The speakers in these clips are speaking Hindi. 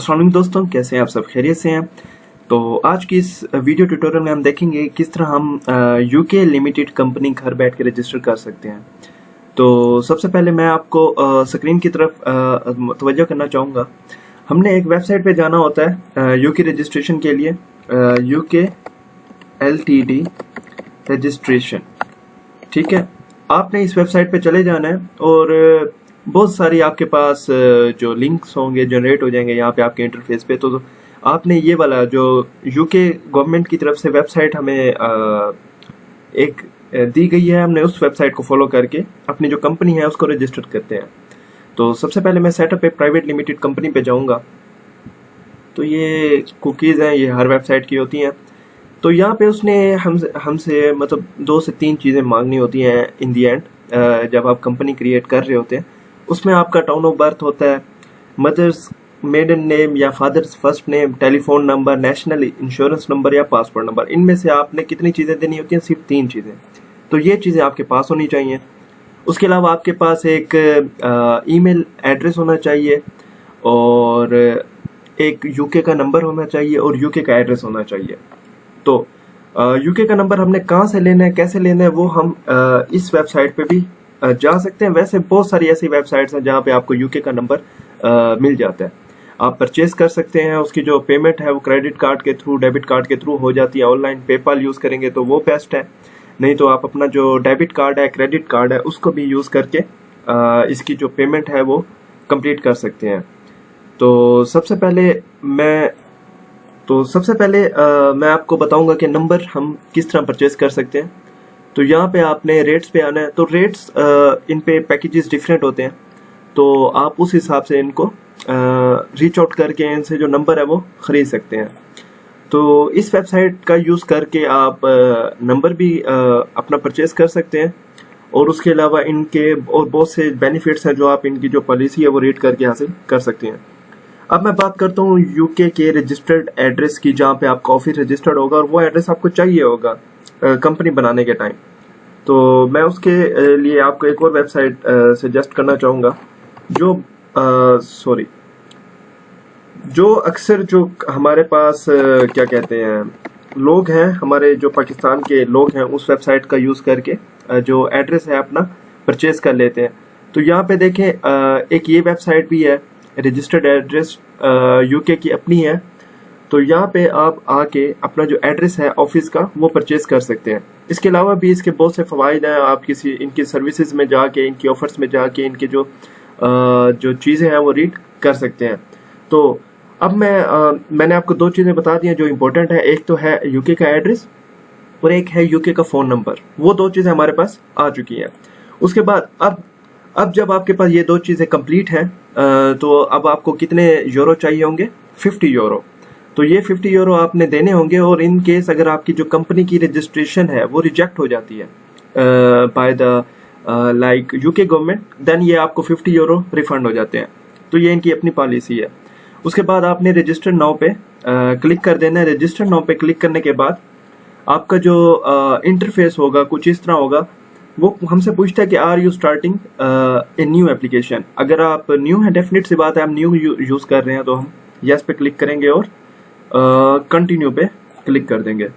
अस्सलाम वालेकुम दोस्तों, कैसे हैं आप सब? खैरियत से हैं? तो आज की इस वीडियो ट्यूटोरियल में हम देखेंगे किस तरह हम यूके लिमिटेड कंपनी घर बैठ के रजिस्टर कर सकते हैं। तो सबसे पहले मैं आपको स्क्रीन की तरफ तवज्जो करना चाहूँगा। हमने एक वेबसाइट पे जाना होता है यूके रजिस्ट्रेशन के लिए, यूके LTD रजिस्ट्रेशन। ठीक है, आपने इस वेबसाइट पे चले जाना है और बहुत सारी आपके पास जो लिंक्स होंगे जनरेट हो जाएंगे यहाँ पे आपके इंटरफेस पे। तो आपने ये वाला जो यूके गवर्नमेंट की तरफ से वेबसाइट हमें एक दी गई है, हमने उस वेबसाइट को फॉलो करके अपनी जो कंपनी है उसको रजिस्टर करते हैं। तो सबसे पहले मैं सेटअप ए प्राइवेट लिमिटेड कंपनी पे जाऊँगा। तो ये कुकीज़ हैं, ये हर वेबसाइट की होती हैं। तो यहाँ पे उसने हमसे मतलब 2 से 3 चीज़ें मांगनी होती हैं इन दी एंड, जब आप कंपनी क्रिएट कर रहे होते हैं। उसमें आपका टाउन ऑफ बर्थ होता है, मदर्स मेडन नेम या father's first name, telephone number, national insurance number या पासपोर्ट नंबर। इनमें से आपने कितनी चीज़ें देनी होती हैं? सिर्फ 3 चीज़ें। तो ये चीज़ें आपके पास होनी चाहिए। उसके अलावा आपके पास एक ईमेल एड्रेस होना चाहिए और एक यूके का नंबर होना चाहिए और यूके का एड्रेस होना चाहिए। तो यूके का नंबर हमने कहाँ से लेना है, कैसे लेना है, वो हम इस वेबसाइट पे भी जा सकते हैं। वैसे बहुत सारी ऐसी वेबसाइट्स हैं जहाँ पे आपको यूके का नंबर मिल जाता है। आप परचेज कर सकते हैं। उसकी जो पेमेंट है वो क्रेडिट कार्ड के थ्रू, डेबिट कार्ड के थ्रू हो जाती है। ऑनलाइन पेपाल यूज़ करेंगे तो वो बेस्ट है, नहीं तो आप अपना जो डेबिट कार्ड है, क्रेडिट कार्ड है, उसको भी यूज़ करके इसकी जो पेमेंट है वो कंप्लीट कर सकते हैं। तो सबसे पहले मैं आपको बताऊंगा कि नंबर हम किस तरह परचेज कर सकते हैं। तो यहाँ पे आपने रेट्स पे आना है। तो रेट्स इन पे पैकेजेस डिफरेंट होते हैं, तो आप उस हिसाब से इनको रीच आउट करके इनसे जो नंबर है वो ख़रीद सकते हैं। तो इस वेबसाइट का यूज़ करके आप नंबर भी अपना परचेज कर सकते हैं और उसके अलावा इनके और बहुत से बेनिफिट्स हैं जो आप इनकी जो पॉलिसी है वो रीड करके हासिल कर सकते हैं। अब मैं बात करता हूँ यूके के रजिस्टर्ड एड्रेस की, जहाँ पे आपका ऑफिस रजिस्टर्ड होगा और वो एड्रेस आपको चाहिए होगा कंपनी बनाने के टाइम। तो मैं उसके लिए आपको एक और वेबसाइट सजेस्ट करना चाहूँगा जो अक्सर जो हमारे पास क्या कहते हैं लोग हैं, हमारे जो पाकिस्तान के लोग हैं, उस वेबसाइट का यूज़ करके जो एड्रेस है अपना परचेज कर लेते हैं। तो यहाँ पे देखें एक ये वेबसाइट भी है, रजिस्टर्ड एड्रेस यूके की अपनी है। तो यहाँ पे आप आके अपना जो एड्रेस है ऑफिस का वो परचेज कर सकते हैं। इसके अलावा भी इसके बहुत से फ़वाइद हैं। आप इनकी सर्विसेज में जाके, इनकी ऑफर्स में जाके इनके जो चीज़ें हैं वो रीड कर सकते हैं। तो अब मैंने आपको 2 चीज़ें बता दी हैं जो इम्पोर्टेंट है। एक तो है यूके का एड्रेस और एक है यूके का फ़ोन नंबर। वो 2 चीज़ें हमारे पास आ चुकी हैं। उसके बाद अब जब आपके पास ये 2 चीज़ें कंप्लीट हैं तो अब आपको कितने यूरो चाहिए होंगे? 50 यूरो। तो ये 50 यूरो आपने देने होंगे और इन केस अगर आपकी जो कंपनी की रजिस्ट्रेशन है वो रिजेक्ट हो जाती है by the like UK government, then ये आपको 50 यूरो रिफंड हो जाते हैं। तो ये इनकी अपनी पॉलिसी है। उसके बाद आपने रजिस्टर नाउ पे क्लिक कर देना है। रजिस्टर नाउ पे क्लिक करने के बाद आपका जो इंटरफेस होगा कुछ इस तरह होगा। वो हमसे पूछता है कि are you starting a new application. अगर आप न्यू है, डेफिनेट सी बात है, हम न्यू यूज़ कर रहे हैं, तो हम यस पे क्लिक करेंगे और कंटिन्यू पे क्लिक कर देंगे।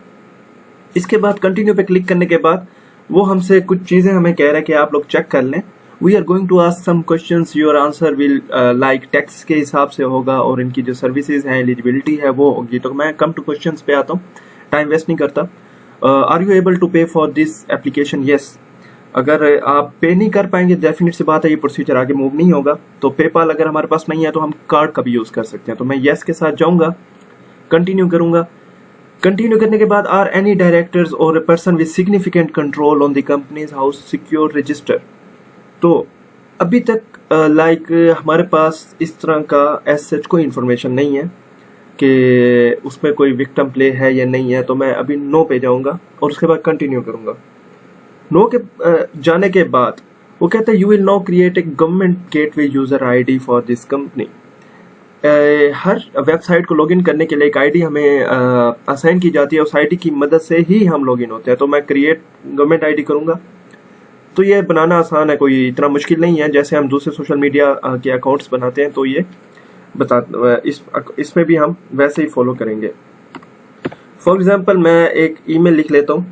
इसके बाद कंटिन्यू पे क्लिक करने के बाद वो हमसे कुछ चीज़ें हमें कह रहा है कि आप लोग चेक कर लें। We are going to ask some questions, your answer will like tax के हिसाब से होगा और इनकी जो सर्विसेज हैं, एलिजिबिलिटी है वो होगी। तो मैं कम टू क्वेश्चंस पे आता हूँ, टाइम वेस्ट नहीं करता। आर यू एबल टू पे फॉर दिस एप्लीकेशन? यस। अगर आप पे नहीं कर पाएंगे, डेफिनेट सी बात है ये प्रोसीजर आगे मूव नहीं होगा। तो पेपाल अगर हमारे पास नहीं है तो हम कार्ड का भी यूज़ कर सकते हैं। तो मैं यस के साथ जाऊँगा, कंटिन्यू करूँगा। कंटिन्यू करने के बाद आर एनी डायरेक्टर्स और a person with significant control on the companies house secure register. तो अभी तक लाइक हमारे पास इस तरह का एज सच कोई इन्फॉर्मेशन नहीं है कि उसमें कोई विक्टिम प्ले है या नहीं है। तो मैं अभी नो पे जाऊँगा और उसके बाद कंटिन्यू करूँगा। नो के जाने के बाद वो कहता है you will now create a government gateway user ID for this company. Her website को लॉगिन करने के लिए एक आईडी हमें असाइन की जाती है। उस आईडी की मदद से ही हम लॉगिन होते हैं। तो मैं क्रिएट गवर्नमेंट आईडी करूँगा। तो ये बनाना आसान है, कोई इतना मुश्किल नहीं है। जैसे हम दूसरे सोशल मीडिया के अकाउंट्स बनाते हैं तो ये इसमें भी हम वैसे ही फॉलो करेंगे। फॉर एग्जांपल मैं एक ईमेल लिख लेता हूँ,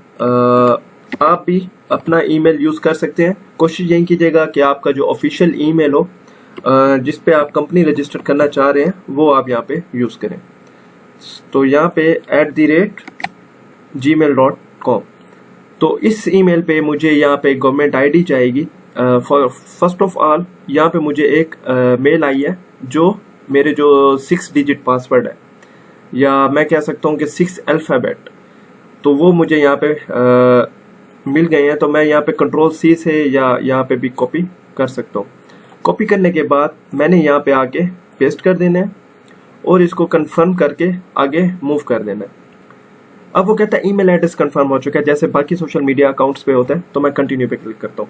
आप भी अपना ईमेल यूज कर सकते हैं। कोशिश यही कीजिएगा कि आपका जो ऑफिशियल ईमेल हो जिस पे आप कंपनी रजिस्टर करना चाह रहे हैं वो आप यहाँ पे यूज करें। तो यहाँ पे @gmail.com, तो इस ईमेल पे मुझे यहाँ पे गवर्नमेंट आईडी चाहिएगी। फर्स्ट ऑफ ऑल यहाँ पे मुझे एक मेल आई है जो मेरे जो 6 डिजिट पासवर्ड है, या मैं कह सकता हूँ कि 6 अल्फ़ाबेट, तो वो मुझे यहाँ पे मिल गए हैं। तो मैं यहाँ पे Ctrl+C से या यहाँ पे भी कॉपी कर सकता हूँ। कॉपी करने के बाद मैंने यहाँ पे आके पेस्ट कर देना है और इसको कंफर्म करके आगे मूव कर देना है। अब वो कहता है ईमेल एड्रेस कंफर्म हो चुका है, जैसे बाकी सोशल मीडिया अकाउंट्स पे होता है। तो मैं कंटिन्यू पे क्लिक करता हूँ।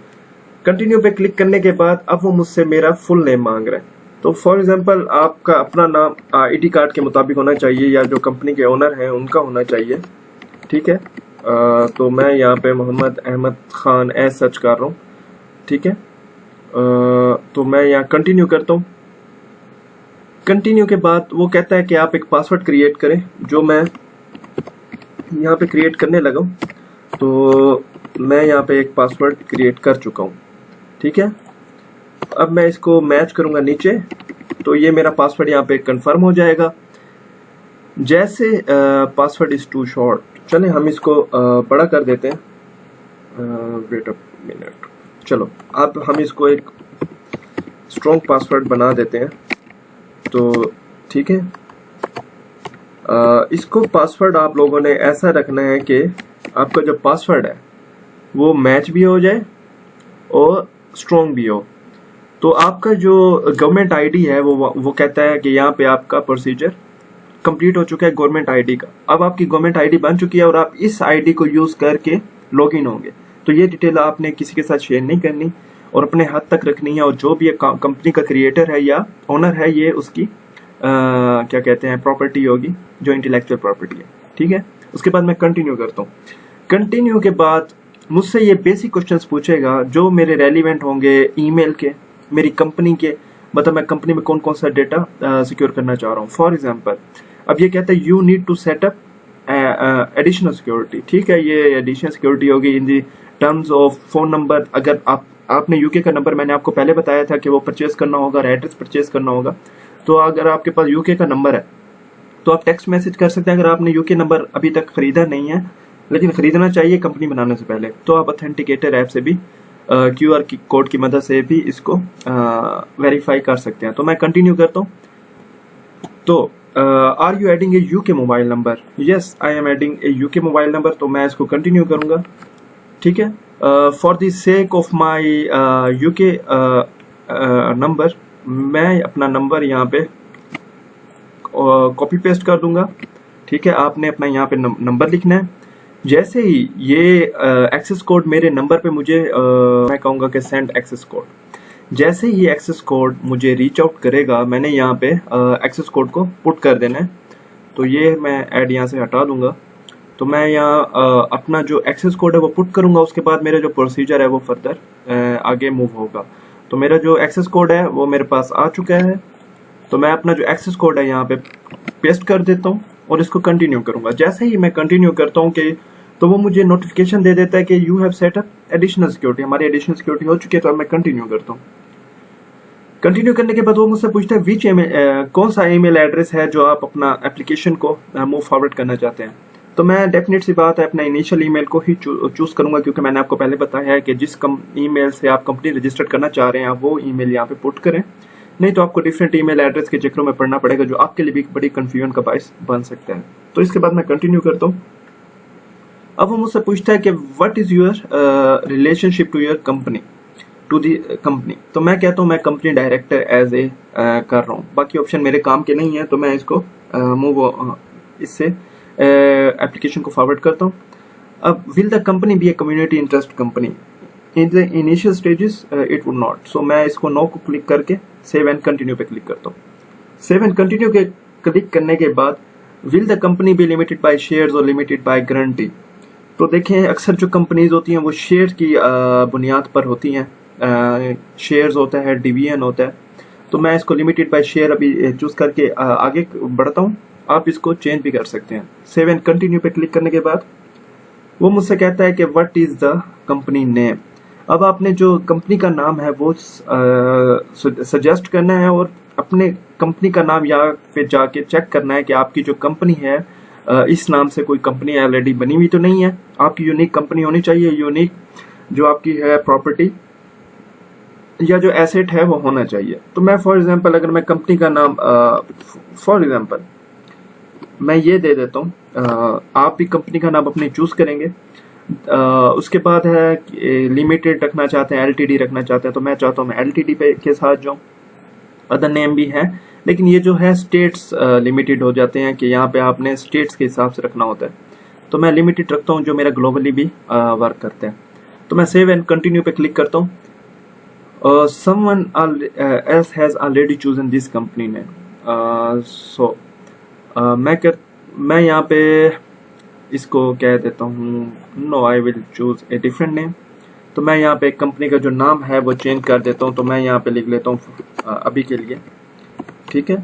कंटिन्यू पे क्लिक करने के बाद अब वो मुझसे मेरा फुल नेम मांग रहा है। तो फॉर एग्जांपल आपका अपना नाम आईडी कार्ड के मुताबिक होना चाहिए या जो कंपनी के ओनर हैं उनका होना चाहिए, ठीक है। तो मैं यहाँ पे मोहम्मद अहमद खान सर्च कर रहा हूँ, ठीक है। तो मैं यहाँ कंटिन्यू करता हूँ। कंटिन्यू के बाद वो कहता है कि आप एक पासवर्ड क्रिएट करें, जो मैं यहाँ पे क्रिएट करने लगा हूँ। तो मैं यहाँ पे एक पासवर्ड क्रिएट कर चुका हूँ, ठीक है। अब मैं इसको मैच करूंगा नीचे, तो ये मेरा पासवर्ड यहाँ पे कंफर्म हो जाएगा। जैसे पासवर्ड इज टू शॉर्ट, चले हम इसको बड़ा कर देते हैं। वेट अ मिनट, चलो अब हम इसको एक स्ट्रॉन्ग पासवर्ड बना देते हैं। तो ठीक है, इसको पासवर्ड आप लोगों ने ऐसा रखना है कि आपका जो पासवर्ड है वो मैच भी हो जाए और स्ट्रॉन्ग भी हो। तो आपका जो गवर्नमेंट आईडी है वो कहता है कि यहाँ पे आपका प्रोसीजर कंप्लीट हो चुका है गवर्नमेंट आईडी का। अब आपकी गवर्नमेंट आईडी बन चुकी है और आप इस आईडी को यूज करके लॉगिन होंगे। तो ये डिटेल आपने किसी के साथ शेयर नहीं करनी और अपने हाथ तक रखनी है। और जो भी कंपनी का क्रिएटर है या ओनर है, ये उसकी क्या कहते हैं प्रॉपर्टी होगी, जो इंटेलेक्चुअल प्रॉपर्टी है, ठीक है। उसके बाद मैं कंटिन्यू करता हूँ। कंटिन्यू के बाद मुझसे ये बेसिक क्वेश्चंस पूछेगा जो मेरे रेलिवेंट होंगे ईमेल के, मेरी कंपनी के, मतलब मैं कंपनी में कौन कौन सा डेटा सिक्योर करना चाह रहा हूँ। फॉर एग्जांपल अब ये कहता है you need to set up additional security, ठीक है। ये एडिशनल सिक्योरिटी होगी in the terms of phone number. अगर आपने यूके का नंबर, मैंने आपको पहले बताया था कि वो परचेज करना होगा, एड्रेस परचेज करना होगा। तो अगर आपके पास यूके का नंबर है तो आप टेक्स्ट मैसेज कर सकते हैं। अगर आपने यूके नंबर अभी तक खरीदा नहीं है लेकिन खरीदना चाहिए कंपनी बनाने से पहले, तो आप ऑथेंटिकेटर ऐप से भी QR कोड की मदद से भी इसको वेरीफाई कर सकते हैं। तो मैं कंटिन्यू करता हूँ। तो are you adding a UK mobile number? Yes, I am adding a UK mobile number. तो मैं इसको कंटिन्यू करूंगा, ठीक है। For the sake of my UK number, मैं अपना नंबर यहाँ पे कॉपी पेस्ट कर दूंगा, ठीक है। आपने अपना यहाँ पे नंबर लिखना है। जैसे ही ये एक्सेस कोड मेरे नंबर पे मुझे मैं कहूँगा कि सेंड एक्सेस कोड, जैसे ही एक्सेस कोड मुझे रीच आउट करेगा, मैंने यहाँ पे एक्सेस कोड को पुट कर देना है। तो ये मैं ऐड यहाँ से हटा दूंगा। तो मैं यहाँ अपना जो एक्सेस कोड है वो पुट करूँगा। उसके बाद मेरा जो प्रोसीजर है वो फर्दर आगे मूव होगा। तो मेरा जो एक्सेस कोड है वो मेरे पास आ चुका है। तो मैं अपना जो एक्सेस कोड है यहाँ पे पेस्ट कर देता हूँ और इसको कंटिन्यू करूँगा। जैसे ही मैं कंटिन्यू करता हूँ कि तो वो मुझे नोटिफिकेशन दे देता है कि you have set up additional security, हमारी एडिशनल सिक्योरिटी हो चुकी है। तो अब मैं कंटिन्यू करता हूँ। कंटिन्यू करने के बाद वो मुझसे पूछता है विच कौन सा ईमेल एड्रेस है जो आप अपना एप्लीकेशन को मूव फॉरवर्ड करना चाहते हैं। तो मैं डेफिनेट सी बात है अपना इनिशियल ईमेल को ही चूज करूंगा, क्योंकि मैंने आपको पहले बताया है कि जिस ईमेल से आप कंपनी रजिस्टर करना चाह रहे हैं आप वो ईमेल यहाँ पे पुट करें, नहीं तो आपको डिफरेंट ईमेल एड्रेस के चक्रों में पढ़ना पड़ेगा, जो आपके लिए भी बड़ी कंफ्यूजन का बायस बन सकता है। तो इसके बाद मैं कंटिन्यू करता हूँ। अब वो मुझसे पूछता है कि what is your relationship to your company, to the company. तो मैं कहता हूँ मैं कंपनी डायरेक्टर एज ए कर रहा हूँ, बाकी ऑप्शन मेरे काम के नहीं है। तो मैं इसको इससे एप्लीकेशन को फॉरवर्ड करता हूँ। अब will the company be a community interest company? In the initial stages it would not. So मैं इसको नो को क्लिक करके सेव एंड कंटिन्यू पे क्लिक करता हूँ। सेव एंड कंटिन्यू के क्लिक करने के बाद will the company be limited by shares और लिमिटेड बाय गारंटी? तो देखें अक्सर जो कंपनीज होती हैं वो शेयर की बुनियाद पर होती हैं। शेयर्स होता है, डिवीजन होता है। तो मैं इसको लिमिटेड बाय शेयर अभी चूज करके आगे बढ़ता हूँ। आप इसको चेंज भी कर सकते हैं। सेव एंड कंटिन्यू पे क्लिक करने के बाद वो मुझसे कहता है कि what is the company name. अब आपने जो कंपनी का नाम है वो सजेस्ट करना है और अपने कंपनी का नाम यहाँ पे जाके चेक करना है कि आपकी जो कंपनी है इस नाम से कोई कंपनी ऑलरेडी बनी हुई तो नहीं है। आपकी यूनिक कंपनी होनी चाहिए, यूनिक जो आपकी है प्रॉपर्टी या जो एसेट है वो होना चाहिए। तो मैं फॉर एग्जांपल अगर मैं कंपनी का नाम फॉर एग्जांपल मैं ये दे देता हूँ, आप भी कंपनी का नाम अपने चूज करेंगे। उसके बाद है लिमिटेड रखना चाहते हैं, एलटीडी रखना चाहते हैं, तो मैं चाहता हूँ मैं एलटीडी पे के साथ जाऊँ। अदर नेम भी है, लेकिन ये जो है स्टेट्स लिमिटेड हो जाते हैं कि यहाँ पे आपने स्टेट्स के हिसाब से रखना होता है। तो मैं लिमिटेड रखता हूँ जो मेरा ग्लोबली भी वर्क करते हैं। तो मैं सेव एंड कंटिन्यू पे क्लिक करता हूँ। someone else has already chosen this company name. So मैं यहाँ पे इसको कह देता हूँ no I will choose a different name. तो मैं यहाँ पे कंपनी का जो नाम है वो चेंज कर देता हूँ। तो मैं यहाँ पे लिख लेता हूँ अभी के लिए, ठीक है।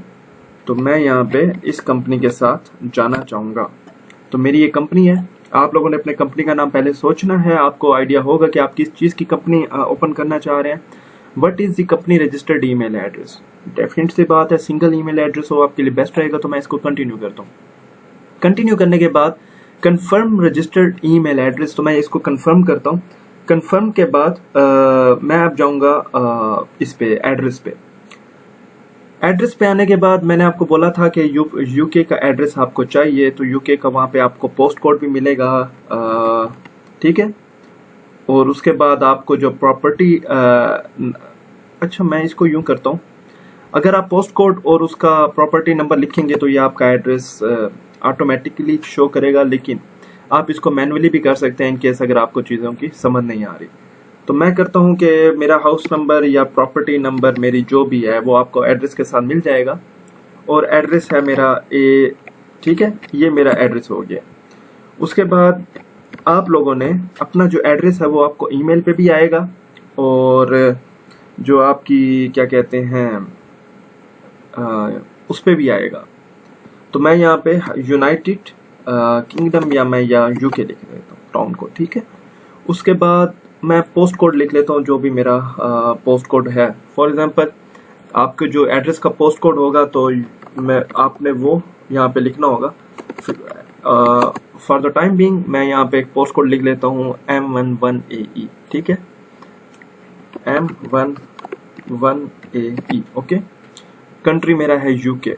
तो मैं यहाँ पे इस कंपनी के साथ जाना चाहूँगा। तो मेरी ये कंपनी है। आप लोगों ने अपने कंपनी का नाम पहले सोचना है, आपको आइडिया होगा कि आप किस चीज़ की कंपनी ओपन करना चाह रहे हैं। What is the company registered email address. Definite सी बात है, सिंगल ईमेल एड्रेस हो आपके लिए बेस्ट रहेगा। तो मैं इसको कंटिन्यू करता हूँ। कंटिन्यू करने के बाद कंफर्म रजिस्टर्ड ईमेल एड्रेस, तो मैं इसको कंफर्म करता हूँ। कंफर्म के बाद मैं अब जाऊँगा इस पे एड्रेस पे। एड्रेस पे आने के बाद मैंने आपको बोला था कि यूके का एड्रेस आपको चाहिए, तो यूके का वहाँ पे आपको पोस्ट कोड भी मिलेगा, ठीक है। और उसके बाद आपको जो प्रॉपर्टी अच्छा मैं इसको यूं करता हूँ, अगर आप पोस्ट कोड और उसका प्रॉपर्टी नंबर लिखेंगे तो ये आपका एड्रेस ऑटोमेटिकली शो करेगा, लेकिन आप इसको मैन्युअली भी कर सकते हैं इन केस अगर आपको चीज़ों की समझ नहीं आ रही। तो मैं करता हूँ कि मेरा हाउस नंबर या प्रॉपर्टी नंबर मेरी जो भी है वो आपको एड्रेस के साथ मिल जाएगा। और एड्रेस है मेरा ए, ठीक है, ये मेरा एड्रेस हो गया। उसके बाद आप लोगों ने अपना जो एड्रेस है वो आपको ईमेल पे भी आएगा और जो आपकी क्या कहते हैं उस पे भी आएगा। तो मैं यहाँ पे यूनाइटेड किंगडम या मैं या यूके लिख देता हूँ टाउन को, ठीक है। उसके बाद मैं पोस्ट कोड लिख लेता हूँ जो भी मेरा पोस्ट कोड है। फॉर एग्जांपल आपके जो एड्रेस का पोस्ट कोड होगा तो मैं आपने वो यहाँ पे लिखना होगा। फॉर द टाइम बीइंग मैं यहाँ पे एक पोस्ट कोड लिख लेता हूँ M11AE, ठीक है, M11AE, ओके। कंट्री मेरा है यूके।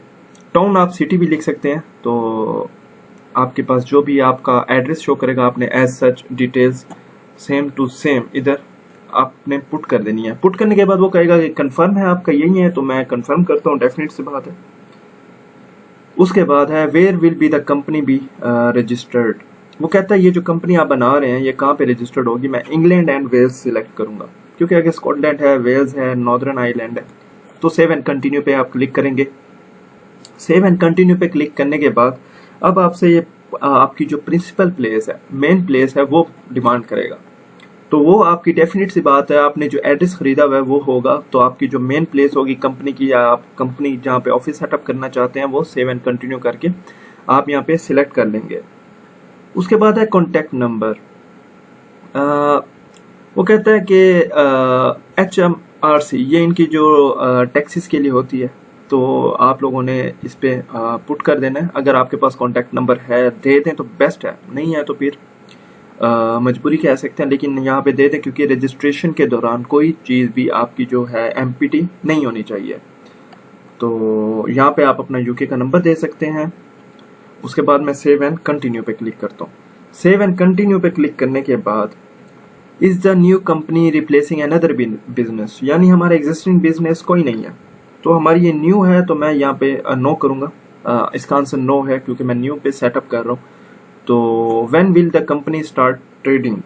टाउन आप सिटी भी लिख सकते हैं। तो आपके पास जो भी आपका एड्रेस शो करेगा आपने as such details same to same इधर आपने पुट कर देनी है। पुट करने के बाद वो कहेगा कि कंफर्म है आपका यही है, तो मैं कंफर्म करता हूँ, डेफिनेट सी बात है। उसके बाद है where will be the company be registered. वो कहता है ये जो कंपनी आप बना रहे हैं ये कहाँ पे रजिस्टर्ड होगी। मैं इंग्लैंड एंड वेल्स सिलेक्ट करूंगा क्योंकि अगर स्कॉटलैंड है, वेल्स है, नॉर्दर्न आयरलैंड है। तो सेव एंड कंटिन्यू पे आप क्लिक करेंगे। सेव एंड कंटिन्यू पे क्लिक करने के बाद अब आपसे ये आपकी जो प्रिंसिपल प्लेस है, मेन प्लेस है, वो डिमांड करेगा। तो वो आपकी डेफिनेट सी बात है, आपने जो एड्रेस खरीदा हुआ है वो होगा। तो आपकी जो मेन प्लेस होगी कंपनी की या आप कंपनी जहाँ पे ऑफिस सेटअप करना चाहते हैं वो सेव एंड कंटिन्यू करके आप यहाँ पे सिलेक्ट कर लेंगे। उसके बाद है कॉन्टैक्ट नंबर। वो कहता है कि HMRC ये इनकी जो टैक्सेस के लिए होती है, तो आप लोगों ने इस पे पुट कर देना है। अगर आपके पास कॉन्टैक्ट नंबर है दे दें तो बेस्ट है, नहीं है तो फिर मजबूरी कह सकते हैं, लेकिन यहाँ पे दे दें क्योंकि रजिस्ट्रेशन के दौरान कोई चीज़ भी आपकी जो है MPT नहीं होनी चाहिए। तो यहाँ पे आप अपना यूके का नंबर दे सकते हैं। उसके बाद मैं सेव एंड कंटिन्यू पे क्लिक करता हूँ। सेव एंड कंटिन्यू पे क्लिक करने के बाद is the new company replacing another business, यानी हमारा एग्जिस्टिंग बिजनेस कोई नहीं है। तो हमारी ये न्यू है तो मैं यहाँ पे नो करूँगा। इसका आंसर नो है क्योंकि मैं न्यू पे सेटअप कर रहा हूँ। तो when will the company start trading,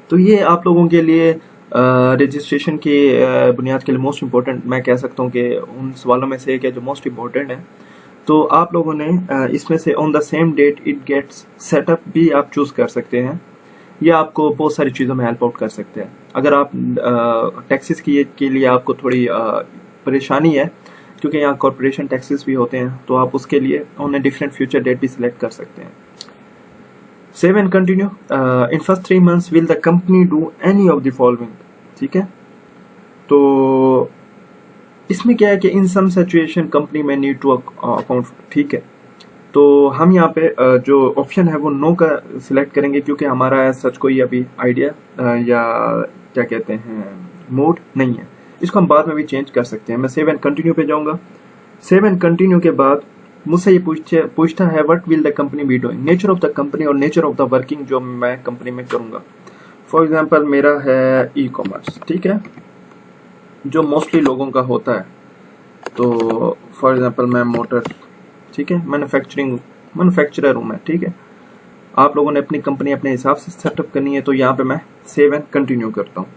तो ये आप लोगों के लिए रजिस्ट्रेशन की बुनियाद के लिए मोस्ट इम्पोर्टेंट मैं कह सकता हूँ कि उन सवालों में से एक है जो मोस्ट इम्पोर्टेंट है। तो आप लोगों ने इसमें से on the same date it gets setup भी आप चूज कर सकते हैं। ये आपको बहुत सारी चीज़ों में हेल्प आउट कर सकते हैं। अगर आप टैक्सेस के लिए आपको थोड़ी परेशानी है क्योंकि यहाँ कॉर्पोरेशन टैक्सेस भी होते हैं, तो आप उसके लिए उन्हें डिफरेंट फ्यूचर डेट भी सिलेक्ट कर सकते हैं। Save and continue. In first 3 months will the company do any of the following. ठीक है, तो इसमें क्या है कि इन सम सिचुएशन कंपनी में नीड टू अकाउंट। ठीक है, तो हम यहाँ पे जो ऑप्शन है वो नो का सिलेक्ट करेंगे क्योंकि हमारा सच कोई अभी आइडिया या क्या कहते हैं मूड नहीं है। इसको हम बाद में भी चेंज कर सकते हैं। मैं सेव एंड कंटिन्यू पे जाऊंगा। सेव एंड कंटिन्यू के बाद मुझसे ये पूछता है what will the company be doing, nature of the company और नेचर ऑफ द वर्किंग जो मैं कंपनी में करूंगा। फॉर एग्जांपल मेरा है ई कॉमर्स। ठीक है, जो मोस्टली लोगों का होता है। तो फॉर एग्जांपल मैं मोटर, ठीक है, मैन्युफैक्चरर हूँ मैं। ठीक है, आप लोगों ने अपनी कंपनी अपने हिसाब से सेटअप करनी है, तो यहाँ पे मैं सेव एंड कंटिन्यू करता हूँ।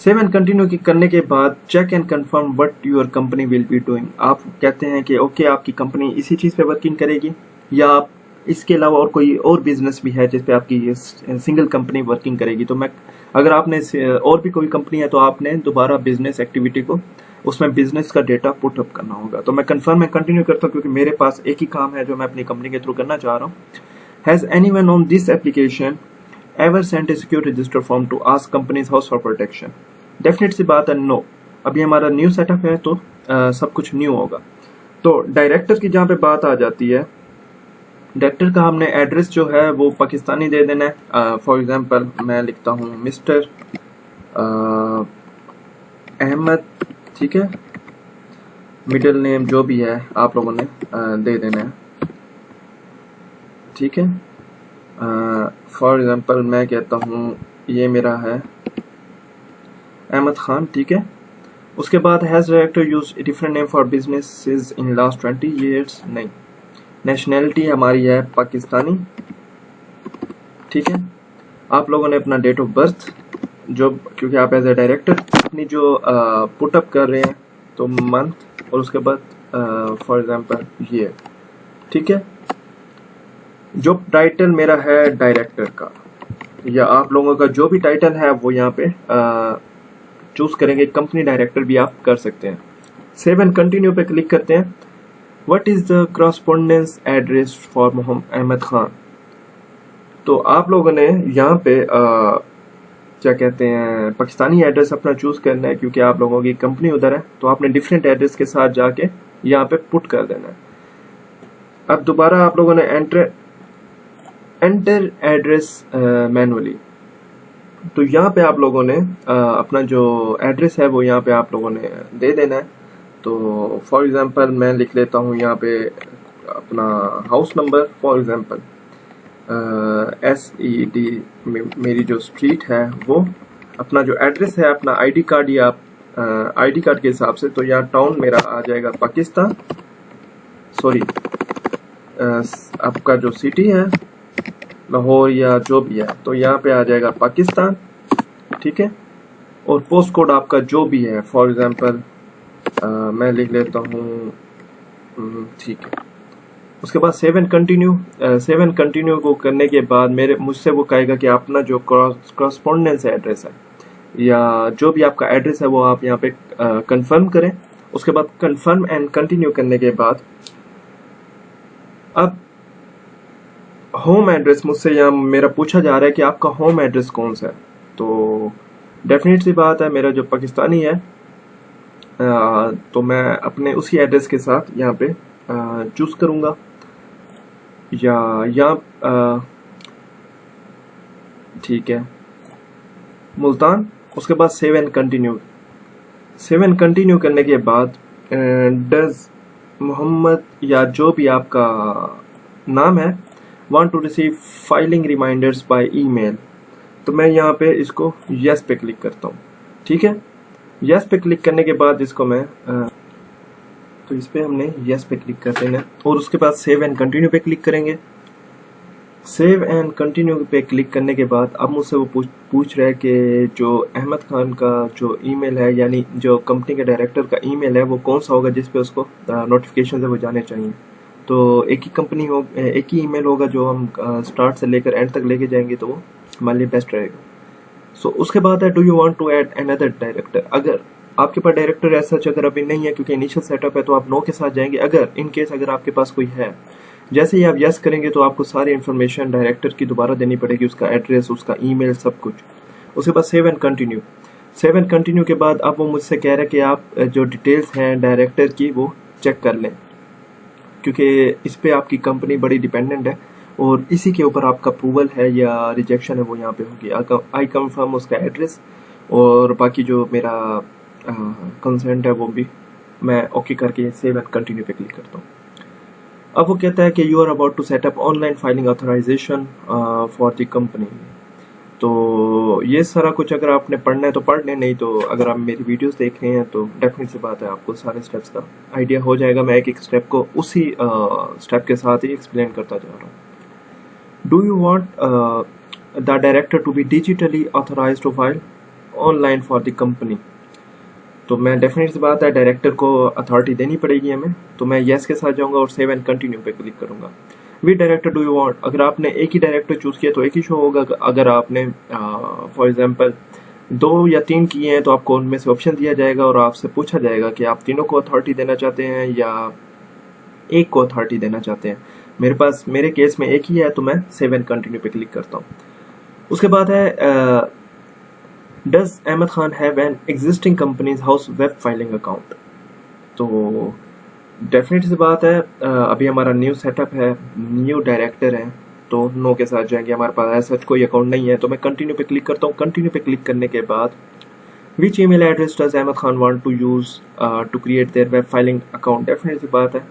सेव एंड कंटिन्यू की करने के बाद check and confirm what your company will be doing. आप कहते हैं कि ओके आपकी कंपनी इसी चीज़ पे वर्किंग करेगी या आप इसके अलावा और कोई और बिजनेस भी है जिस पे आपकी सिंगल कंपनी वर्किंग करेगी। तो मैं अगर आपने और भी कोई कंपनी है तो आपने दोबारा बिजनेस एक्टिविटी को उसमें बिजनेस का डेटा पुट अप करना होगा। तो मैं कंफर्म एंड कंटिन्यू करता हूँ क्योंकि मेरे पास एक ही काम है जो मैं अपनी कंपनी के थ्रू करना चाह रहा हूँ। Has anyone on this application ever sent a secure register form to ask Companies House for protection. Definite सी बात है नो। अभी हमारा न्यू सेटअप है तो सब कुछ न्यू होगा। तो डायरेक्टर की जहाँ पे बात आ जाती है, डायरेक्टर का हमने एड्रेस जो है वो पाकिस्तानी दे देना है। फॉर एग्जांपल मैं लिखता हूँ मिस्टर अहमद। ठीक है, मिडिल नेम जो भी है आप लोगों ने दे देना है। ठीक है, फॉर एग्जांपल मैं कहता हूँ ये मेरा है अहमद खान। ठीक है, उसके बाद has director use different name for businesses in last 20 years। नहीं, नेशनैलिटी हमारी है पाकिस्तानी। ठीक है, आप लोगों ने अपना डेट ऑफ बर्थ जो, क्योंकि आप एज ए डायरेक्टर अपनी जो पुटअप कर रहे हैं तो मंथ और उसके बाद फॉर एग्जांपल ये। ठीक है, जो टाइटल मेरा है डायरेक्टर का या आप लोगों का जो भी टाइटल है वो यहाँ पे चूज करेंगे। कंपनी डायरेक्टर भी आप कर सकते हैं। सेव एंड कंटिन्यू पे क्लिक करते हैं। What is the correspondence address for Mohammad Ahmed Khan. तो आप लोगों ने यहाँ पे क्या कहते हैं पाकिस्तानी एड्रेस अपना चूज करना है क्योंकि आप लोगों की कंपनी उधर है, तो आपने डिफरेंट एड्रेस के साथ जाके यहाँ पे पुट कर देना है। अब दोबारा आप लोगों ने एंटर एड्रेस मैनुअली। तो यहाँ पे आप लोगों ने अपना जो एड्रेस है वो यहाँ पे आप लोगों ने दे देना है। तो फॉर एग्जांपल मैं लिख लेता हूँ यहाँ पे अपना house number. For example SED मेरी जो स्ट्रीट है वो, अपना जो एड्रेस है अपना आईडी कार्ड या आईडी कार्ड के हिसाब से, तो यहाँ टाउन मेरा आ जाएगा पाकिस्तान। सॉरी, आपका जो सिटी है लाहौर या जो भी है तो यहाँ पे आ जाएगा पाकिस्तान। ठीक है, और पोस्ट कोड आपका जो भी है, फॉर एग्जांपल मैं लिख लेता हूँ। ठीक है, उसके बाद save and continue. Save and continue को करने के बाद मुझसे वो कहेगा कि अपना जो करस्पॉन्डेंस एड्रेस है या जो भी आपका एड्रेस है वो आप यहाँ पे कंफर्म करें। उसके बाद कंफर्म एंड कंटिन्यू करने के बाद अब होम एड्रेस मुझसे यहाँ मेरा पूछा जा रहा है कि आपका होम एड्रेस कौन सा है। तो डेफिनेट सी बात है मेरा जो पाकिस्तानी है तो मैं अपने उसी एड्रेस के साथ यहाँ पे चूज करूँगा या ठीक है मुल्तान। उसके बाद save and continue. Save and continue करने के बाद डज मोहम्मद या जो भी आपका नाम है want to receive filing reminders by email. तो मैं यहाँ पे इसको यस पे क्लिक करता हूँ। ठीक है, यस पे क्लिक करने के बाद इसको मैं तो इस पे हमने यस पे क्लिक कर देना और उसके बाद सेव एंड कंटिन्यू पे क्लिक करेंगे। सेव एंड कंटिन्यू पे क्लिक करने के बाद अब मुझसे वो पूछ रहा है कि जो अहमद खान का जो ईमेल है यानी जो कंपनी के डायरेक्टर का ईमेल है वो कौन सा होगा जिस पे उसको नोटिफिकेशन है वो जाने चाहिए। तो एक ही ईमेल होगा जो हम स्टार्ट से लेकर एंड तक लेके जाएंगे तो वो हमारे लिए बेस्ट रहेगा। सो उसके बाद है do you want to add another director. अगर आपके पास डायरेक्टर ऐसा अगर अभी नहीं है क्योंकि इनिशियल सेटअप है, तो आप नो के साथ जाएंगे। अगर इन केस अगर आपके पास कोई है, जैसे ही आप यस करेंगे तो आपको सारी इन्फॉर्मेशन डायरेक्टर की दोबारा देनी पड़ेगी, उसका एड्रेस, उसका ईमेल, सब कुछ। उसके बाद save and continue. Save and continue के बाद अब वो मुझसे कह रहे हैं कि आप जो डिटेल्स हैं डायरेक्टर की वो चेक कर लें, क्योंकि इस पे आपकी कंपनी बड़ी डिपेंडेंट है और इसी के ऊपर आपका अप्रूवल है या रिजेक्शन है वो यहाँ पे होगी। आई कंफर्म उसका एड्रेस और बाकी जो मेरा कंसेंट है वो भी मैं ओके करके सेव एंड कंटिन्यू पे क्लिक करता हूँ। अब वो कहता है कि you are about to set up online filing authorisation for the company. तो ये सारा कुछ अगर आपने पढ़ना है तो पढ़ लें, नहीं तो अगर आप मेरी वीडियोस देख रहे हैं तो डेफिनेट सी बात है आपको सारे स्टेप्स का आइडिया हो जाएगा। मैं एक एक स्टेप को उसी स्टेप के साथ ही एक्सप्लेन करता जा रहा हूँ। Do you want the director to be digitally authorised to file online for the company? तो मैं डेफिनेट सी बात है डायरेक्टर को अथॉरिटी देनी पड़ेगी हमें, तो मैं येस के साथ जाऊंगा और सेव एंड कंटिन्यू पे क्लिक करूंगा। We director do you want, अगर आपने एक ही डायरेक्टर चूज किया तो एक ही शो होगा। अगर आपने फॉर एग्जांपल 2 या 3 किए हैं तो आपको उनमें से ऑप्शन दिया जाएगा और आपसे पूछा जाएगा कि आप तीनों को अथॉरिटी देना चाहते हैं या एक को अथॉरिटी देना चाहते हैं। मेरे केस में एक ही है तो मैं सेव एंड कंटिन्यू पे क्लिक करता हूँ। उसके बाद है Does Ahmed Khan have an existing company's house web filing account? तो डेफिनेट सी बात है अभी हमारा न्यू सेटअप है, न्यू डायरेक्टर है, तो नो के साथ जाएंगे। हमारे पास ऐसा कोई अकाउंट नहीं है तो मैं कंटिन्यू पे क्लिक करता हूँ। कंटिन्यू पे क्लिक करने के बाद which email address does Ahmed Khan want to use to create their web filing account? Definite सी बात है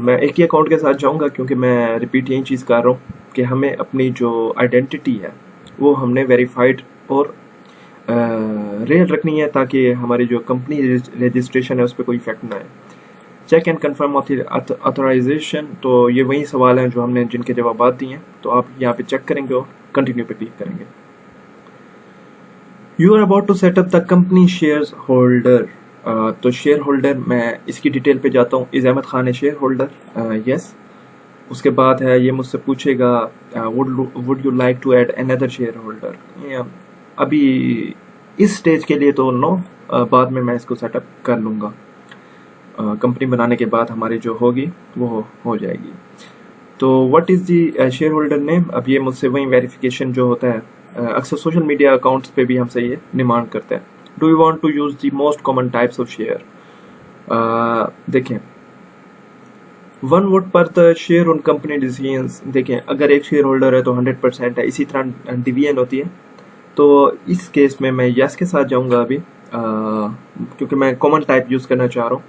मैं एक ही अकाउंट के साथ जाऊँगा, क्योंकि मैं रिपीट यही चीज़ कर रहा हूँ कि हमें अपनी जो आइडेंटिटी है वो हमने वेरीफाइड और रियल रखनी है, ताकि हमारी जो कंपनी रजिस्ट्रेशन है उस पर कोई इफेक्ट ना आए। चेक एंड कंफर्म ऑथराइजेशन, तो ये वही सवाल हैं जो हमने जिनके जवाब दिए हैं, तो आप यहाँ पे चेक करेंगे और कंटिन्यू पे क्लिक करेंगे। You are about to set up the company share holder. तो शेयर होल्डर मैं इसकी डिटेल पे जाता हूँ। Is Ahmed Khan a share holder? Yes. उसके बाद है ये मुझसे पूछेगा would you like to add another share holder? अभी इस स्टेज के लिए तो नो, बाद में मैं इसको सेटअप कर लूँगा। कंपनी बनाने के बाद हमारी जो होगी वो हो जाएगी। तो what is the share holder name? अब ये मुझसे वही वेरिफिकेशन जो होता है अक्सर सोशल मीडिया अकाउंट्स पे भी हमसे ये डिमांड करते हैं। Do you want to use the most common types of share? देखें, 1 वोट पर the share on company decisions. देखें, अगर एक शेयर होल्डर है तो 100% है, इसी तरह डिवीजन होती है। तो इस केस में मैं यस के साथ जाऊंगा अभी, क्योंकि मैं कॉमन टाइप यूज़ करना चाह रहा हूँ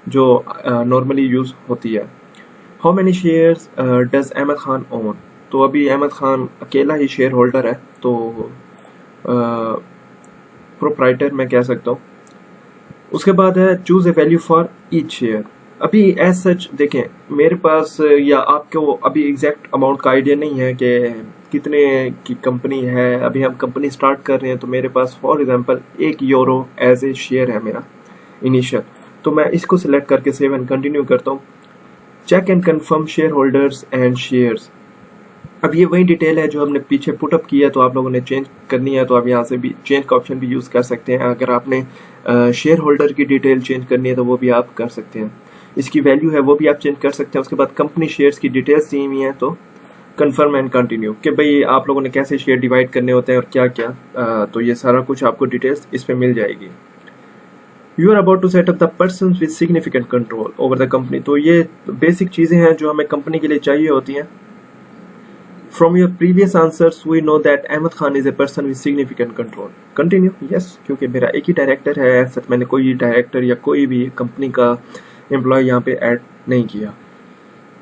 जो नॉर्मली यूज़ होती है। How many shares does Ahmed Khan own? तो अभी अहमद खान अकेला ही शेयर होल्डर है, तो प्रोप्राइटर मैं कह सकता हूँ। उसके बाद है choose a value for each share. अभी एज सच देखें, मेरे पास या आपको अभी एग्जैक्ट अमाउंट का आइडिया नहीं है कि कितने की कंपनी है। अभी हम कंपनी स्टार्ट कर रहे हैं, तो मेरे पास for example €1 as a share है मेरा इनिशियल, तो मैं इसको सिलेक्ट करके सेव एंड कंटिन्यू करता हूँ। Check and confirm share holders and shares. अब ये वही डिटेल है जो हमने पीछे पुटअप किया, तो आप लोगों ने चेंज करनी है तो आप यहाँ से भी चेंज का ऑप्शन भी यूज़ कर सकते हैं। अगर आपने शेयर होल्डर की डिटेल चेंज करनी है तो वो भी आप कर सकते हैं। इसकी वैल्यू है वो भी आप चेंज कर सकते हैं। उसके बाद कंपनी शेयर्स की डिटेल्स दी हुई हैं, तो कंफर्म एंड कंटिन्यू कि भाई आप लोगों ने कैसे शेयर डिवाइड करने होते हैं और क्या क्या, तो ये सारा कुछ आपको डिटेल्स इस पे मिल जाएगी। You are about to set up the person with significant control over the company. तो ये बेसिक चीज़ें हैं जो हमें कंपनी के लिए चाहिए होती हैं। From your previous answers, we know that Ahmed Khan is a person with significant control. Continue. Yes, क्योंकि मेरा एक ही डायरेक्टर है, ऐसा मैंने कोई डायरेक्टर या कोई भी कंपनी का एम्प्लॉय यहाँ पे ऐड नहीं किया।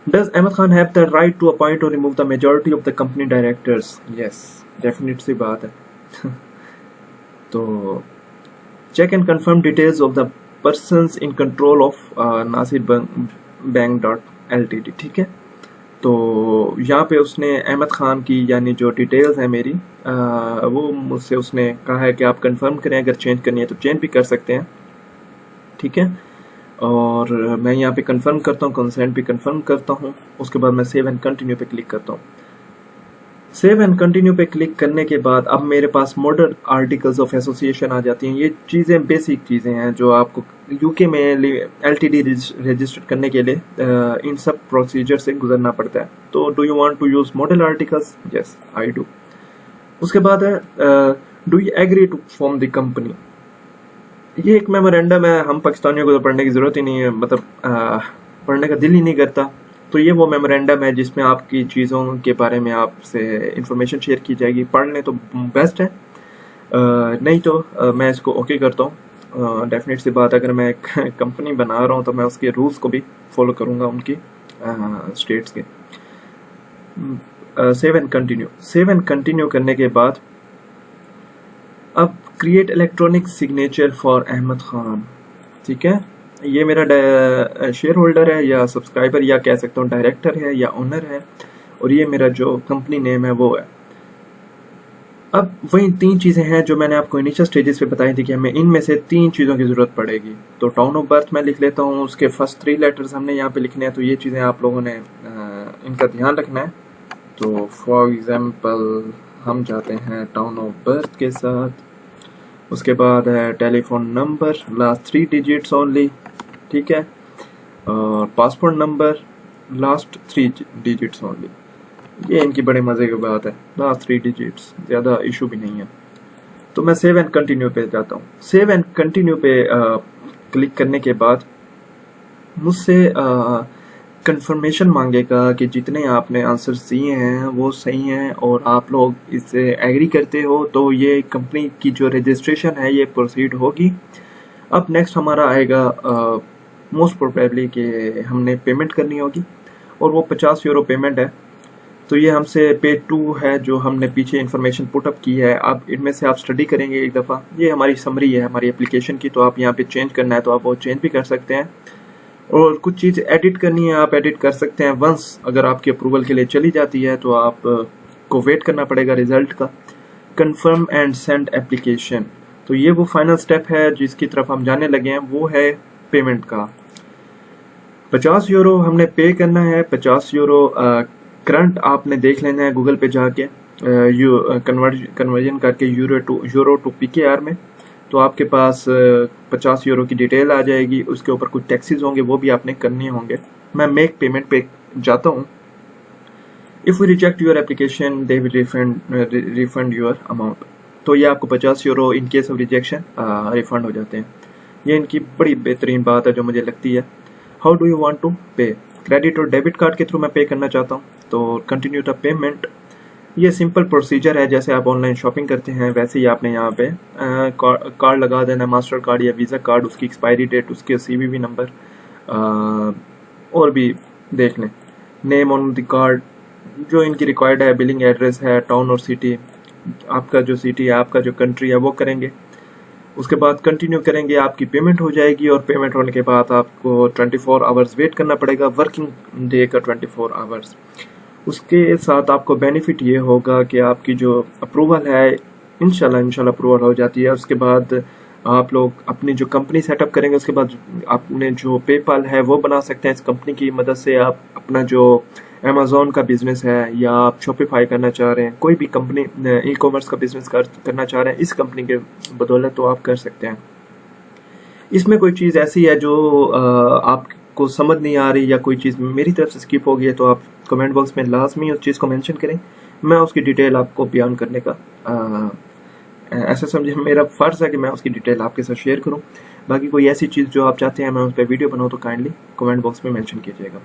Does Ahmed Khan have the right to appoint or remove the majority of the company directors? Yes, definite सी बात है। तो check and confirm details of the persons in control of Nasir Bank.ltd। ठीक है, तो यहाँ पे उसने अहमद खान की यानी जो डिटेल्स है मेरी वो मुझसे उसने कहा है कि आप कंफर्म करें, अगर चेंज करनी है तो चेंज भी कर सकते हैं। ठीक है, और मैं यहाँ पे कंफर्म करता हूँ, कंसेंट भी कंफर्म करता हूँ। उसके बाद मैं सेव एंड कंटिन्यू पे क्लिक करता हूँ। सेव एंड कंटिन्यू पे क्लिक करने के बाद अब मेरे पास मॉडल आर्टिकल्स ऑफ एसोसिएशन आ जाती हैं। ये चीज़ें बेसिक चीज़ें हैं जो आपको यूके में एलटीडी रजिस्टर करने के लिए इन सब प्रोसीजर से गुजरना पड़ता है। तो do you want to use model articles? Yes I do. उसके बाद है do you agree to form the company. ये एक मेमोरेंडम है, हम पाकिस्तानियों को तो पढ़ने की जरूरत ही नहीं है, मतलब पढ़ने का दिल ही नहीं करता। तो ये वो मेमोरेंडम है जिसमें आपकी चीज़ों के बारे में आपसे इंफॉर्मेशन शेयर की जाएगी। पढ़ लें तो बेस्ट है, नहीं तो मैं इसको ओके करता हूँ। डेफिनेट सी बात, अगर मैं एक कंपनी बना रहा हूँ तो मैं उसके रूल्स को भी फॉलो करूँगा, उनकी स्टेट्स के। Save and continue. Save and continue करने के बाद अब create electronic signature for Ahmed Khan. ठीक है, ये मेरा शेयर होल्डर है या सब्सक्राइबर या कह सकता हूँ डायरेक्टर है या ओनर है, और ये मेरा जो कंपनी नेम है वो है। अब वही 3 चीज़ें हैं जो मैंने आपको इनिशियल स्टेजेस पे बताई थी कि हमें इनमें से 3 चीज़ों की ज़रूरत पड़ेगी। तो टाउन ऑफ बर्थ मैं लिख लेता हूँ, उसके फर्स्ट 3 लेटर्स हमने यहाँ पे लिखने हैं। तो ये चीज़ें आप लोगों ने इनका ध्यान रखना है। तो फॉर एग्जाम्पल हम जाते हैं टाउन ऑफ बर्थ के साथ, उसके बाद है telephone number last 3 digits only, ठीक है, और passport number last 3 digits only. ये इनकी बड़े मज़े की बात है, लास्ट 3 डिजिट्स, ज़्यादा इशू भी नहीं है। तो मैं सेव एंड कंटिन्यू पे जाता हूँ। सेव एंड कंटिन्यू पे क्लिक करने के बाद मुझसे कंफर्मेशन मांगेगा कि जितने आपने आंसर्स दिए हैं वो सही हैं और आप लोग इससे एग्री करते हो, तो ये कंपनी की जो रजिस्ट्रेशन है ये प्रोसीड होगी। अब नेक्स्ट हमारा आएगा मोस्ट प्रोबेबली कि हमने पेमेंट करनी होगी, और वो 50 यूरो पेमेंट है। तो ये हमसे पे टू है जो हमने पीछे इन्फॉर्मेशन पुटअप की है। आप इनमें से आप स्टडी करेंगे एक दफ़ा। ये हमारी समरी है हमारी एप्लीकेशन की, तो आप यहाँ पे चेंज करना है तो आप वो चेंज भी कर सकते हैं, और कुछ चीज़ एडिट करनी है आप एडिट कर सकते हैं। वंस अगर आपकी अप्रूवल के लिए चली जाती है तो आप को वेट करना पड़ेगा रिजल्ट का। कंफर्म एंड सेंड एप्लीकेशन, तो ये वो फाइनल स्टेप है जिसकी तरफ हम जाने लगे हैं, वो है पेमेंट का। 50 यूरो हमने पे करना है। 50 यूरो करंट आपने देख लेना है गूगल पे जाके, कन्वर्जन करके यूरो टू PKR में। तो आपके पास 50 यूरो की डिटेल आ जाएगी, उसके ऊपर कुछ टैक्सेस होंगे वो भी आपने करने होंगे। मैं मेक पेमेंट पे जाता हूँ। If we reject your application they will refund your amount. तो ये आपको 50 euro in case of rejection refund हो जाते हैं। ये इनकी बड़ी बेहतरीन बात है जो मुझे लगती है। How do you want to pay? Credit और डेबिट कार्ड के थ्रू मैं पे करना चाहता हूँ, तो कंटिन्यू द पेमेंट। ये सिंपल प्रोसीजर है, जैसे आप ऑनलाइन शॉपिंग करते हैं वैसे ही आपने यहाँ पे कार्ड लगा देना, मास्टर कार्ड या वीज़ा कार्ड, उसकी एक्सपायरी डेट, उसके CVV नंबर, और भी देख लें। नेम ऑन द कार्ड जो इनकी रिक्वायर्ड है, बिलिंग एड्रेस है, टाउन और सिटी, आपका जो सिटी है आपका जो कंट्री है वो करेंगे। उसके बाद कंटिन्यू करेंगे, आपकी पेमेंट हो जाएगी, और पेमेंट होने के बाद आपको 24 आवर्स वेट करना पड़ेगा, वर्किंग डे का 24 आवर्स। उसके साथ आपको बेनिफिट ये होगा कि आपकी जो अप्रूवल है इंशाल्लाह अप्रूवल हो जाती है। उसके बाद आप लोग अपनी जो कंपनी सेटअप करेंगे, उसके बाद आपने जो पेपाल है वो बना सकते हैं। इस कंपनी की मदद से आप अपना जो अमेज़ॉन का बिजनेस है या आप शॉपिफाई करना चाह रहे हैं, कोई भी कंपनी ई-कॉमर्स का बिजनेस करना चाह रहे हैं, इस कंपनी के बदौलत तो आप कर सकते हैं। इसमें कोई चीज़ ऐसी है जो आपको समझ नहीं आ रही या कोई चीज़ मेरी तरफ से स्किप हो गई है, तो आप कमेंट बॉक्स में लाजमी उस चीज़ को मेंशन करें। मैं उसकी डिटेल आपको बयान करने का ऐसा समझे मेरा फ़र्ज़ है कि मैं उसकी डिटेल आपके साथ शेयर करूं। बाकी कोई ऐसी चीज़ जो आप चाहते हैं मैं उस पर वीडियो बनाऊं तो काइंडली कमेंट बॉक्स में मेंशन कीजिएगा।